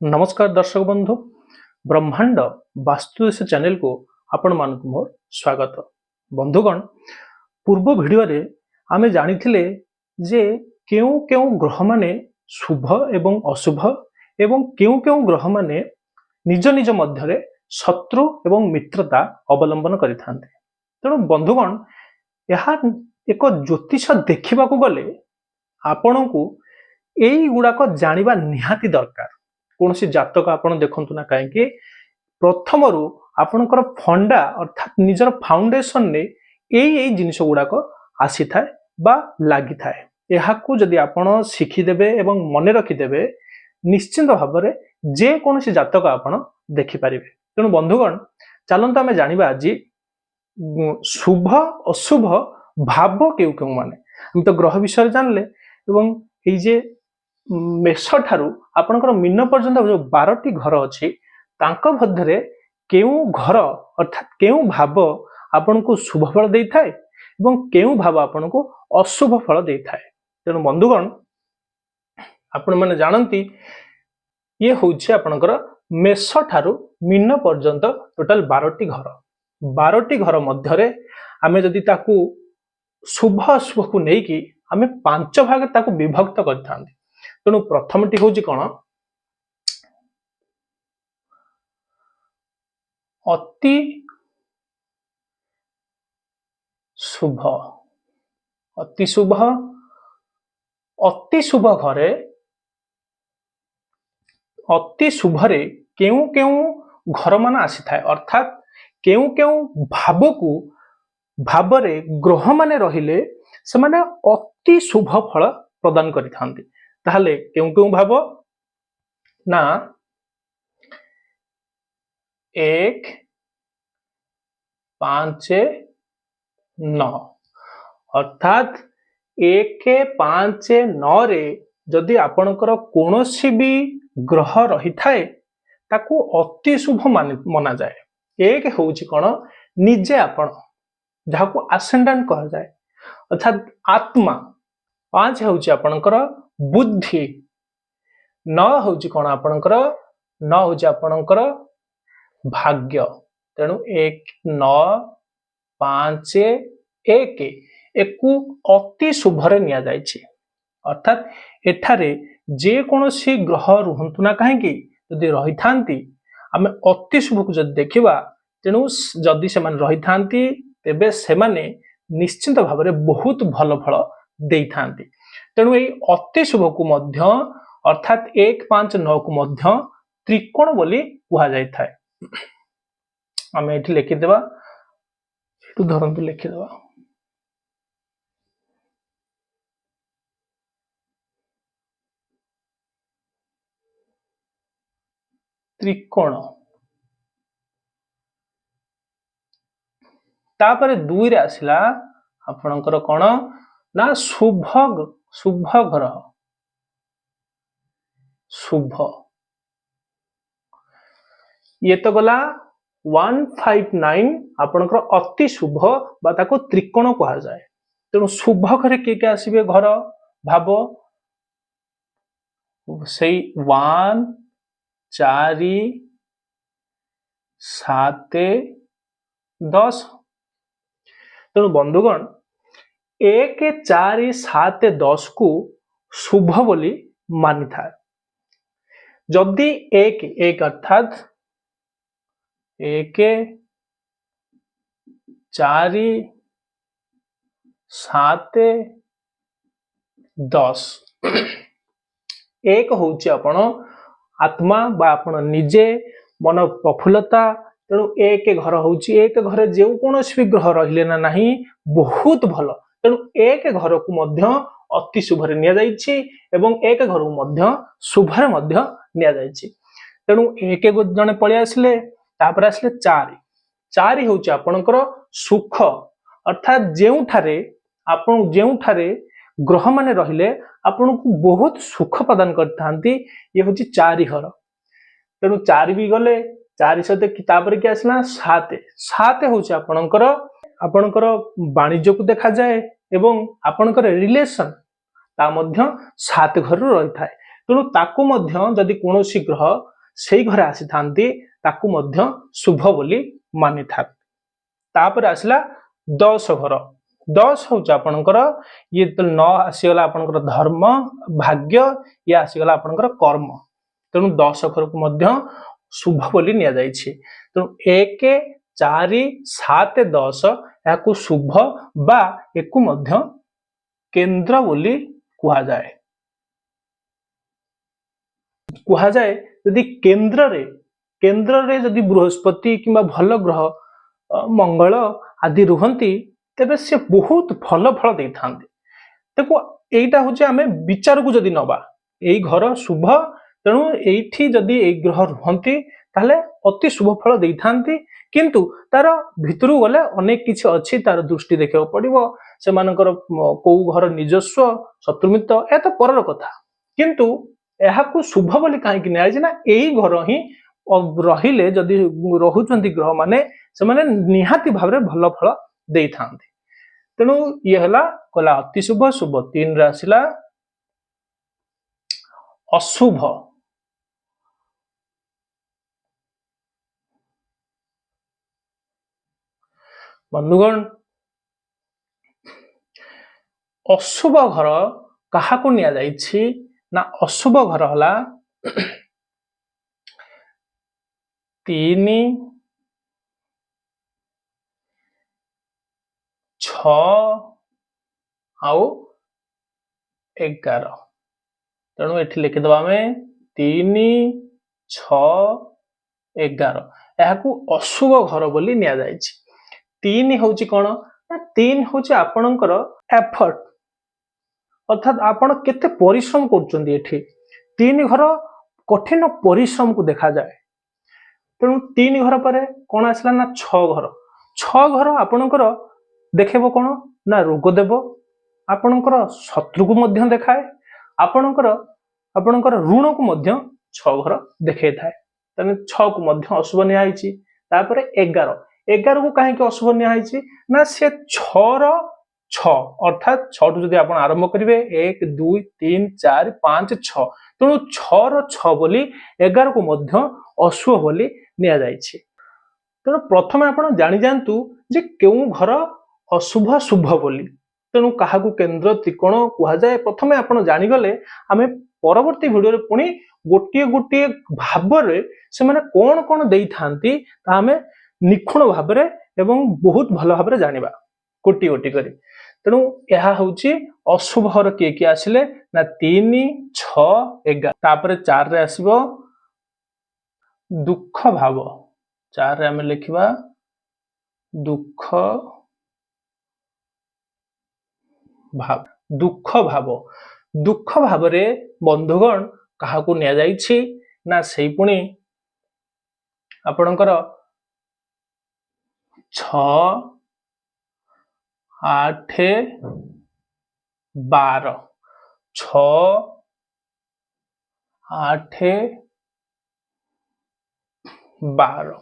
नमस्कार दर्शक बंधु ब्रह्मांड वास्तुदेश चैनल को आपण मानक मोर स्वागत। बंधुगण पूर्व वीडियो रे आमे जानिथिले जे केउ केउ ग्रह माने शुभ एवं अशुभ एवं केउ केउ ग्रह माने निज निज मध्यरे शत्रु एवं मित्रता अवलंबन करिथांते। तेणु बंधुगण यह एक ज्योतिष देखिबा को गले आपणको एई गुडाक जानिबा निहाती दरकार। कौन सी जातक आपण देखंतु ना कहीं प्रथम रु आपणकर फंडा अर्थात निजर फाउंडेशन ने एई जिनिस गुडाक आसी थाए बा लागि थाए। एहाकू जदि आपण शिखिदेबे एवं मने रखिदेबे निश्चिंत भाव में जे कौन सी जातक आपण देखि पारिबे। तेणु बंधुगण चलंतु आमे जानिबा आज शुभ अशुभ भाव केउ केउ माने हम तो ग्रह विषय जानले एवं एई जे मेष ठारू आपणकर मीन पर्यंत जो 12टी घर अछि तांको मध्यरे केउ घर अर्थात केउ भाव आपनको शुभ फल देई थाए एवं केउ भाव आपनको अशुभ फल देई थाए। तेणु बंधुगण आपण माने जानंती ये होउछि आपणकर मेष ठारू मीन पर्यंत टोटल 12टी घर। 12टी घर मध्यरे आमे जदि ताकू शुभ अशुभ को नेकी कि आमे 5 भाग ताकू विभक्त करथांती। तेणु प्रथमटी हूँ कौन अति शुभ। अति शुभ घरे अति शुभरे केउ केउ घर मान आसी थाए अर्थात केउ केउ भाव को भावरे ग्रह माने रहिले से माने अति शुभ फल प्रदान करिथांती। ताहले केउ केउ भाव ना 1 5 9 अर्थात 1 5 9 रे जदि आपणकर कोनोसी भी ग्रह रही थाए ताकू अति शुभ मना जाए। एक होउची कोन निजे आपण जाहाकू असेंडेंट कहा जाए अर्थात आत्मा। 5 होउची आपणकर बुद्धि। 9 होउची कोन आपणकर 9 होउची आपणकर भाग्य। तेणु 1 9 5 1 एकू अति शुभरे निया जायछि अर्थात एठारे जे कोनोसी ग्रह रुहंतु ना काहेकि जदि रही थांती आमे अति शुभ को जदि देखिबा तेणु जदि से मान रही थांती तेबे से माने निश्चित भाव में बहुत भल फल देई थांती। तेणु एई अति शुभ को मध्य अर्थात 1 5 9 को मध्य त्रिकोण बोली कुहा जाय थाए। आमे एठी लिखि देबा एठू धरंतु लिखि देबा त्रिकोण। तापरे 2 रे आसिला आपणकर कोन ना शुभ ग्रह शुभ। ये तो गला 159 आपणकर अति शुभ बा ताको त्रिकोण कहा जाए। तेणु शुभ घरे के आसीबे घर भाव सेई 1 4 7 10। तेणु बंधुगण 1 4 7 10 को शुभ बोली मानि था। जदि 1 अर्थात 1 4 7 10 1 होउची आपण आत्मा बा आपण निजे मन प्रफुल्लता। तेणु 1 घर होउची 1 घरे जे कोनोसी भी ग्रह रहिले ना नाही बहुत भल। तेणु 1 घर को मध्य अति शुभरे निया जाइछि एवं 1 घर को मध्य शुभरे मध्य निया जाइछि। तेणु 1 जने पळि आसले तापर आसले 4 होउची आपणकर सुख अर्थात जेउठारे ग्रह माने रहिले आपनको बहुत सुख प्रदान करथांती। ये होची 4 घर। तेणु 4 भी गले 4 सहित तापर के आसला 7 होउची आपणकर वाणिज्य को देखा जाए एवं आपणकर रिलेशन ता मध्य 7 घर रही थाए। ତେଣୁ ତାକୁ ମଧ୍ୟ ଯଦି କୌଣସି ଗ୍ରହ ସେଇ ଘରେ ଆସିଥାନ୍ତି ତାକୁ ମଧ୍ୟ ଶୁଭ ବୋଲି ମାନିଥାଏ। ତାପରେ ଆସିଲା 10 ଘର। 10 ହଉଛି ଆପଣଙ୍କର ଇଏ ନ ଆସିଗଲା ଆପଣଙ୍କର ଧର୍ମ ଭାଗ୍ୟ, ଇଏ ଆସିଗଲା ଆପଣଙ୍କର କର୍ମ। ତେଣୁ 10 ଘରକୁ ମଧ୍ୟ ଶୁଭ ବୋଲି ନିଆଯାଇଛି। ତେଣୁ 1 4 7 10 ଏହାକୁ ଶୁଭ ବା ଏକୁ ମଧ୍ୟ କେନ୍ଦ୍ର ବୋଲି କୁହାଯାଏ। ଯଦି କେନ୍ଦ୍ରରେ ଯଦି ବୃହସ୍ପତି କିମ୍ବା ଭଲ ଗ୍ରହ ମଙ୍ଗଳ ଆଦି ରୁହନ୍ତି ତେବେ ସେ ବହୁତ ଭଲ ଫଳ ଦେଇଥାନ୍ତି। ଦେଖୁ এইটা হচ্ছে ଆମେ ବିଚାରକୁ ଯଦି ନବା ଏଇ ଘର ଶୁଭ, ତେଣୁ এইଠି ଯଦି ଏଇ ଗ୍ରହ ରୁହନ୍ତି ତାହେଲେ ଅତି ଶୁଭ ଫଳ ଦେଇଥାନ୍ତି। କିନ୍ତୁ ତାର ଭିତରକୁ ଗଲେ ଅନେକ କିଛି ଅଛି, ତାର ଦୃଷ୍ଟି ଦେଖିବାକୁ ପଡିବ, ସେମାନଙ୍କର କୋଉ ଘର ନିଜସ୍ୱ ଶତ୍ରୁମିତ ଏହା ତ ପରର କଥା। କିନ୍ତୁ ଏହାକୁ ଶୁଭ ବୋଲି କାହିଁକି ନିଆଯାଇଛି ନା ଏଇ ଘର ହିଁ ରହିଲେ ଯଦି ରହୁଛନ୍ତି ଗ୍ରହ ମାନେ ସେମାନେ ନିହାତି ଭାବରେ ଭଲ ଫଳ ଦେଇଥାନ୍ତି। ତେଣୁ ଇଏ ହେଲା କହିଲା ଅତି ଶୁଭ ଶୁଭ। 3 ରେ ଆସିଲା ଅଶୁଭ। ବନ୍ଧୁଗଣ ଅଶୁଭ ଘର କାହାକୁ ନିଆଯାଇଛି ନା ଅଶୁଭ ଘର ହେଲା 3 6 ଆଉ 11। ତେଣୁ ଏଠି ଲେଖିଦେବା ଆମେ 3 6 11 ଏହାକୁ ଅଶୁଭ ଘର ବୋଲି ନିଆଯାଇଛି। 3 ହେଉଛି କଣ ନା 3 ହେଉଛି ଆପଣଙ୍କର ଏଫର୍ଟ, ଅର୍ଥାତ୍ ଆପଣ କେତେ ପରିଶ୍ରମ କରୁଛନ୍ତି। ଏଠି 3 ଘର କଠିନ ପରିଶ୍ରମକୁ ଦେଖାଯାଏ। ତେଣୁ 3 ଘର ପରେ କଣ ଆସିଲା ନା 6 ଘର। 6 ଘର ଆପଣଙ୍କର ଦେଖେଇବ କଣ ନା ରୋଗ ଦେବ, ଆପଣଙ୍କର ଶତ୍ରୁକୁ ମଧ୍ୟ ଦେଖାଏ, ଆପଣଙ୍କର ଋଣକୁ ମଧ୍ୟ 6 ଘର ଦେଖେଇଥାଏ। ତେଣୁ 6 କୁ ମଧ୍ୟ ଅଶୁଭ ନିଆଯାଇଛି। ତାପରେ 11 କୁ କାହିଁକି ଅଶୁଭ ନିଆଯାଇଛି ନା ସେ 6 ର 6 ଅର୍ଥାତ୍ 6 ଠୁ ଯଦି ଆପଣ ଆରମ୍ଭ କରିବେ 1 2 3 4 5 6, ତେଣୁ 6 ର 6 ବୋଲି 11 କୁ ମଧ୍ୟ ଅଶୁଭ ବୋଲି ନିଆଯାଇଛି। ତେଣୁ ପ୍ରଥମେ ଆପଣ ଜାଣିଯାଆନ୍ତୁ ଯେ କେଉଁ ଘର ଅଶୁଭ ଶୁଭ ବୋଲି। ତେଣୁ କାହାକୁ କେନ୍ଦ୍ର ତ୍ରିକୋଣ କୁହାଯାଏ ପ୍ରଥମେ ଆପଣ ଜାଣିଗଲେ ଆମେ ପରବର୍ତ୍ତୀ ଭିଡ଼ିଓରେ ପୁଣି ଗୋଟିଏ ଗୋଟିଏ ଭାବରେ ସେମାନେ କଣ କଣ ଦେଇଥାନ୍ତି ତାହା ଆମେ ନିଖୁଣ ଭାବରେ ଏବଂ ବହୁତ ଭଲ ଭାବରେ ଜାଣିବା ଗୋଟି ଗୋଟି କରି। ତେଣୁ ଏହା ହେଉଛି ଅଶୁଭ ଘର କିଏ କିଏ ଆସିଲେ ନା 3 6 11। ତାପରେ 4 ରେ ଆସିବ ଦୁଃଖ ଭାବ। 4 ରେ ଆମେ ଲେଖିବା ଦୁଃଖ ଭାବ। ଦୁଃଖ ଭାବରେ ବନ୍ଧୁଗଣ କାହାକୁ ନିଆଯାଇଛି ନା ସେଇ ପୁଣି ଆପଣଙ୍କର 6 8 12 6 8 12।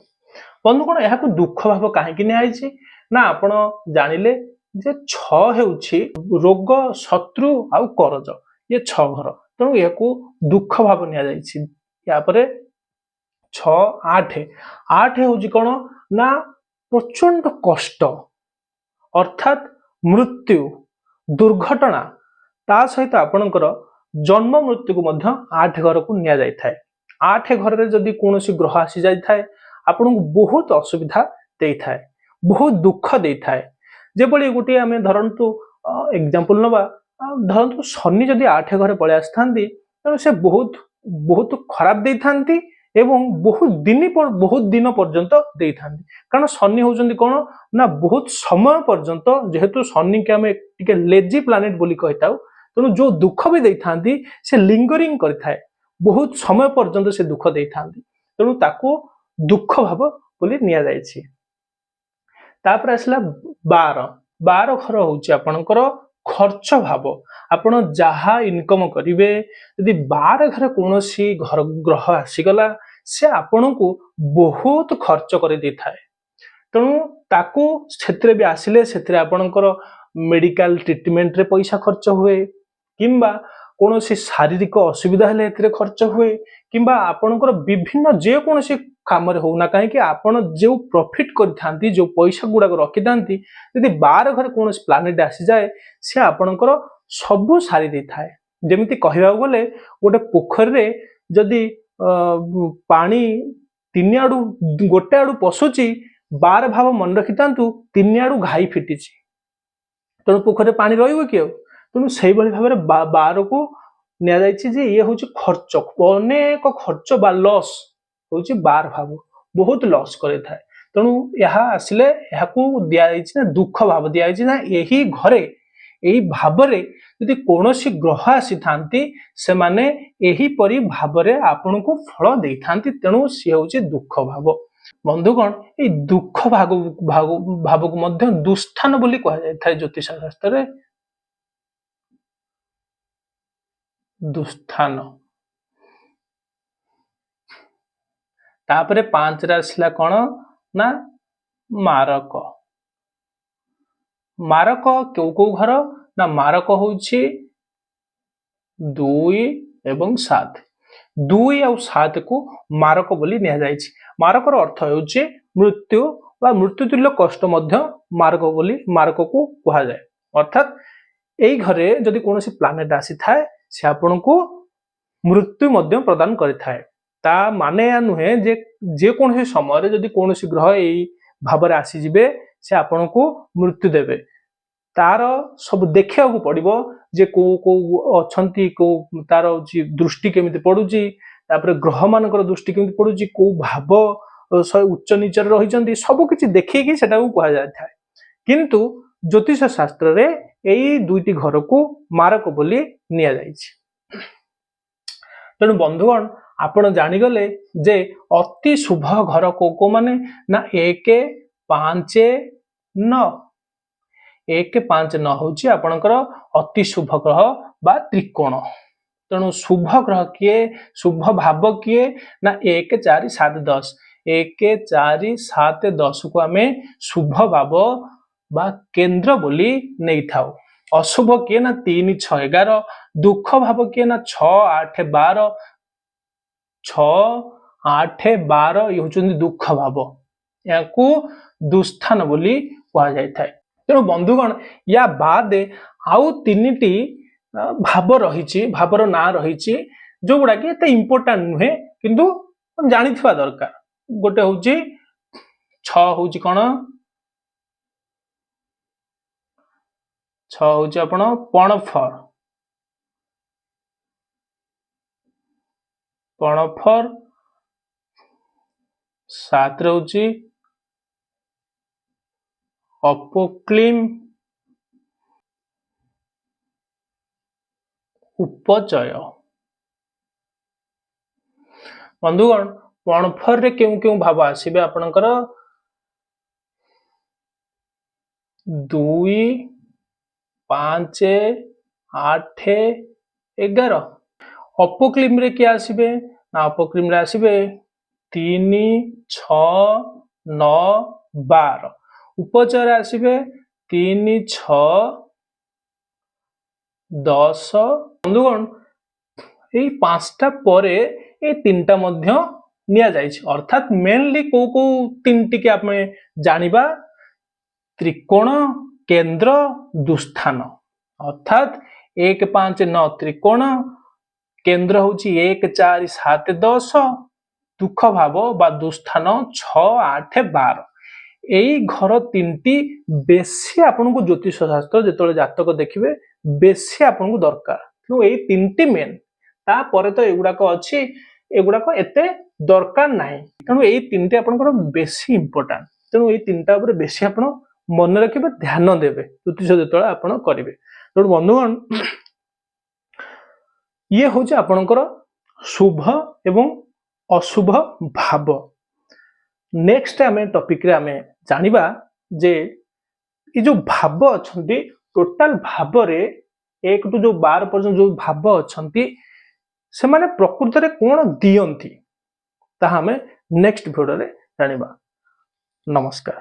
ବନ୍ଧୁଗଣ ଏହାକୁ ଦୁଃଖ ଭାବ କାହିଁକି ନିଆଯାଇଛି ନା ଆପଣ ଜାଣିଲେ ଯେ 6 ହେଉଛି ରୋଗ ଶତ୍ରୁ ଆଉ କରଜ, ଇଏ 6 ଘର। ତେଣୁ ଏହାକୁ ଦୁଃଖ ଭାବ ନିଆଯାଇଛି। ତାପରେ 6 8 ହେଉଛି କଣ ନା ପ୍ରଚଣ୍ଡ କଷ୍ଟ, ଅର୍ଥାତ୍ ମୃତ୍ୟୁ ଦୁର୍ଘଟଣା, ତା ସହିତ ଆପଣଙ୍କର ଜନ୍ମ ମୃତ୍ୟୁକୁ ମଧ୍ୟ 8 ଘରକୁ ନିଆଯାଇଥାଏ। 8 ଘରରେ ଯଦି କୌଣସି ଗ୍ରହ ଆସି ଯାଇଥାଏ ଆପଣଙ୍କୁ ବହୁତ ଅସୁବିଧା ଦେଇଥାଏ, ବହୁତ ଦୁଃଖ ଦେଇଥାଏ। ଯେଭଳି ଗୋଟିଏ ଆମେ ଧରନ୍ତୁ ଏକ୍ସାମ୍ପଲ ନବା, ଧରନ୍ତୁ ଶନି ଯଦି 8 ଘରେ ପଳେଇ ଆସିଥାନ୍ତି ତେଣୁ ସେ ବହୁତ ଖରାପ ଦେଇଥାନ୍ତି ଏବଂ ବହୁତ ଦିନ ପର୍ଯ୍ୟନ୍ତ ଦେଇଥାନ୍ତି। କାରଣ ଶନି ହେଉଛନ୍ତି କଣ ନା ବହୁତ ସମୟ ପର୍ଯ୍ୟନ୍ତ, ଯେହେତୁ ଶନିକି ଆମେ ଟିକେ ଲେଜି ପ୍ଲାନେଟ ବୋଲି କହିଥାଉ, ତେଣୁ ଯୋଉ ଦୁଃଖ ବି ଦେଇଥାନ୍ତି ସେ ଲିଙ୍ଗରିଂ କରିଥାଏ, ବହୁତ ସମୟ ପର୍ଯ୍ୟନ୍ତ ସେ ଦୁଃଖ ଦେଇଥାନ୍ତି। ତେଣୁ ତାକୁ ଦୁଃଖ ଭାବ ବୋଲି ନିଆଯାଇଛି। ତାପରେ ଆସିଲା 12 ଘର ହେଉଛି ଆପଣଙ୍କର ଖର୍ଚ୍ଚ ଭାବ। ଆପଣ ଯାହା ଇନକମ କରିବେ ଯଦି 12 ଘରେ କୌଣସି ଗ୍ରହ ଆସିଗଲା ସେ ଆପଣଙ୍କୁ ବହୁତ ଖର୍ଚ୍ଚ କରିଦେଇଥାଏ। ତେଣୁ ତାକୁ ସେଥିରେ ବି ଆସିଲେ ସେଥିରେ ଆପଣଙ୍କର ମେଡିକାଲ ଟ୍ରିଟମେଣ୍ଟରେ ପଇସା ଖର୍ଚ୍ଚ ହୁଏ, କିମ୍ବା କୌଣସି ଶାରୀରିକ ଅସୁବିଧା ହେଲେ ଏଥିରେ ଖର୍ଚ୍ଚ ହୁଏ କିମ୍ବା ଆପଣଙ୍କର ବିଭିନ୍ନ ଯେକୌଣସି କାମରେ ହଉ ନା କାହିଁକି ଆପଣ ଯେଉଁ ପ୍ରଫିଟ୍ କରିଥାନ୍ତି ଯେଉଁ ପଇସା ଗୁଡ଼ାକ ରଖିଥାନ୍ତି ଯଦି 12 ଘରେ କୌଣସି ପ୍ଲାନେଟ୍ ଆସିଯାଏ ସେ ଆପଣଙ୍କର ସବୁ ସାରି ଦେଇଥାଏ। ଯେମିତି କହିବାକୁ ଗଲେ ଗୋଟେ ପୋଖରୀରେ ଯଦି ପାଣି ତିନି ଆଡୁ ଗୋଟେ ଆଡୁ ପଶୁଛି 12 ଭାବ ମନେ ରଖିଥାନ୍ତୁ ତିନି ଆଡୁ ଘାଇ ଫିଟିଛି ତେଣୁ ପୋଖରୀରେ ପାଣି ରହିବ କି ଆଉ। ତେଣୁ ସେଇଭଳି ଭାବରେ 12 କୁ ନିଆଯାଇଛି ଯେ ଇଏ ହଉଛି ଖର୍ଚ୍ଚ ଅନେକ ଖର୍ଚ୍ଚ ବା ଲସ୍ ହଉଛି 12 ଭାବ ବହୁତ ଲସ୍ କରିଥାଏ। ତେଣୁ ଏହା ଆସିଲେ ଏହାକୁ ଦିଆଯାଇଛି ନା ଦୁଃଖ ଭାବ ଦିଆଯାଇଛି ନା ଏହି ଘରେ ଏହି ଭାବରେ ଯଦି କୌଣସି ଗ୍ରହ ଆସିଥାନ୍ତି ସେମାନେ ଏହିପରି ଭାବରେ ଆପଣଙ୍କୁ ଫଳ ଦେଇଥାନ୍ତି ତେଣୁ ସିଏ ହଉଛି ଦୁଃଖ ଭାବ। ବନ୍ଧୁଗଣ ଏଇ ଦୁଃଖ ଭାବକୁ ମଧ୍ୟ ଦୁସ୍ଥାନ ବୋଲି କୁହାଯାଇଥାଏ ଜ୍ୟୋତିଷ ଶାସ୍ତ୍ରରେ। ଦୁସ୍ଥାନ ତାପରେ 5 ରେ ଆସିଲା କଣ ନା ମାରକ। ମାରକ କୋଉ ଘର ନା ମାରକ ହଉଛି 2 ଏବଂ 7। 2 ଆଉ 7 କୁ ମାରକ ବୋଲି ନିଆଯାଇଛି। ମାରକର ଅର୍ଥ ହେଉଛି ମୃତ୍ୟୁ ବା ମୃତ୍ୟୁତୁଲ୍ୟ କଷ୍ଟ ମଧ୍ୟ ମାରକକୁ କୁହାଯାଏ। ଅର୍ଥାତ୍ ଏଇ ଘରେ ଯଦି କୌଣସି ପ୍ଲାନେଟ୍ ଆସିଥାଏ ସେ ଆପଣଙ୍କୁ ମୃତ୍ୟୁ ମଧ୍ୟ ପ୍ରଦାନ କରିଥାଏ। ତା ମାନେ ଏହା ନୁହେଁ ଯେ ଯେକୌଣସି ସମୟରେ ଯଦି କୌଣସି ଗ୍ରହ ଏଇ ଭାବରେ ଆସିଯିବେ ସେ ଆପଣଙ୍କୁ ମୃତ୍ୟୁ ଦେବେ। ତାର ସବୁ ଦେଖିବାକୁ ପଡିବ ଯେ କୋଉ ଅଛନ୍ତି କୋଉ ତାର ଦୃଷ୍ଟି କେମିତି ପଡୁଛି ତାପରେ ଗ୍ରହ ମାନଙ୍କର ଦୃଷ୍ଟି କେମିତି ପଡୁଛି କୋଉ ଭାବ ଉଚ୍ଚ ନିଚରେ ରହିଛନ୍ତି ସବୁ କିଛି ଦେଖିକି ସେଟାକୁ କୁହାଯାଇଥାଏ। କିନ୍ତୁ ଜ୍ୟୋତିଷ ଶାସ୍ତ୍ରରେ ଏଇ 2ଟି ଘରକୁ ମାରକ ବୋଲି ନିଆଯାଇଛି। ତେଣୁ ବନ୍ଧୁଗଣ ଆପଣ ଜାଣିଗଲେ ଯେ ଅତି ଶୁଭ ଘର କୋଉ ମାନେ ନା 1, 5, 9। 1, 5, 9 ହଉଛି ଆପଣଙ୍କର ଅତି ଶୁଭ ଗ୍ରହ ବା ତ୍ରିକୋଣ। ତେଣୁ ଶୁଭ ଗ୍ରହ କିଏ ଶୁଭ ଭାବ କିଏ ନା 1, 4, 7, 10। 1, 4, 7, 10 କୁ ଆମେ ଶୁଭ ଭାବ ବା କେନ୍ଦ୍ର ବୋଲି ନେଇଥାଉ। ଅଶୁଭ କିଏ ନା 3, 6, 11। ଦୁଃଖ ଭାବ କିଏ ନା 6, 8, 12। 6, 8, 12 ଇଏ ହଉଛନ୍ତି ଦୁଃଖ ଭାବ। ଏହାକୁ ଦୁସ୍ଥାନ ବୋଲି କୁହାଯାଇଥାଏ। ତେଣୁ ବନ୍ଧୁଗଣ ୟା ବାଦେ ଆଉ 3ଟି ଭାବ ରହିଛି ଭାବର ନାଁ ରହିଛି ଯୋଉଗୁଡା କି ଏତେ ଇମ୍ପୋର୍ଟାଣ୍ଟ ନୁହେଁ କିନ୍ତୁ ଜାଣିଥିବା ଦରକାର। ଗୋଟେ ହଉଛି 6 ହଉଛି କଣ 6 ହଉଛି ଆପଣ ପଣଫର। 7 ରହୁଛି ଅପୋକ୍ଲିମ ଉପଚୟ। ବନ୍ଧୁଗଣ ପଣଫରରେ କେଉଁ ଭାବ ଆସିବେ ଆପଣଙ୍କର 2, 5, 8, 11। ଅପୋକ୍ଲିମ ରେ କିଏ ଆସିବେ ନା ଅପୋକ୍ଲିମ ରେ ଆସିବେ 3, 6, 9, 12। ଉପଚୟରେ ଆସିବେ 3, 6, 10। ବନ୍ଧୁଗଣ ଏଇ 5ଟା ପରେ ଏଇ 3ଟା ମଧ୍ୟ ନିଆଯାଇଛି। ଅର୍ଥାତ୍ ମେନଲି କୋଉ 3ଟିକି ଆମେ ଜାଣିବା ତ୍ରିକୋଣ କେନ୍ଦ୍ର ଦୁସ୍ଥାନ। ଅର୍ଥାତ୍ 1, 5, 9 ତ୍ରିକୋଣ କେନ୍ଦ୍ର ହଉଛି 1, 4, 7, 10। ଦୁଃଖ ଭାବ ବା ଦୁସ୍ଥାନ 6, 8, 12। ଏଇ ଘର 3ଟି ବେଶୀ ଆପଣଙ୍କୁ ଜ୍ୟୋତିଷ ଶାସ୍ତ୍ର ଯେତେବେଳେ ଜାତକ ଦେଖିବେ ବେଶୀ ଆପଣଙ୍କୁ ଦରକାର। ତେଣୁ ଏଇ 3ଟି ମେନ୍ ତାପରେ ତ ଏଗୁଡାକ ଅଛି ଏଗୁଡାକ ଏତେ ଦରକାର ନାହିଁ। ତେଣୁ ଏଇ 3ଟି ଆପଣଙ୍କର ବେଶୀ ଇମ୍ପୋର୍ଟାଣ୍ଟ। ତେଣୁ ଏଇ 3ଟା ଉପରେ ବେଶୀ ଆପଣ ମନେ ରଖିବେ ଧ୍ୟାନ ଦେବେ ଜ୍ୟୋତିଷ ଯେତେବେଳେ ଆପଣ କରିବେ। ତେଣୁ ବନ୍ଧୁଗଣ ଇଏ ହଉଛି ଆପଣଙ୍କର ଶୁଭ ଏବଂ ଅଶୁଭ ଭାବ। ନେକ୍ସଟ ଆମେ ଟପିକରେ ଆମେ ଜାଣିବା ଯେ ଏ ଯୋଉ ଭାବ ଅଛନ୍ତି ଟୋଟାଲ ଭାବରେ 1 ରୁ ଯୋଉ 12 ପର୍ଯ୍ୟନ୍ତ ଯୋଉ ଭାବ ଅଛନ୍ତି ସେମାନେ ପ୍ରକୃତରେ କଣ ଦିଅନ୍ତି ତାହା ଆମେ ନେକ୍ସଟ ଭିଡିଓରେ ଜାଣିବା। ନମସ୍କାର।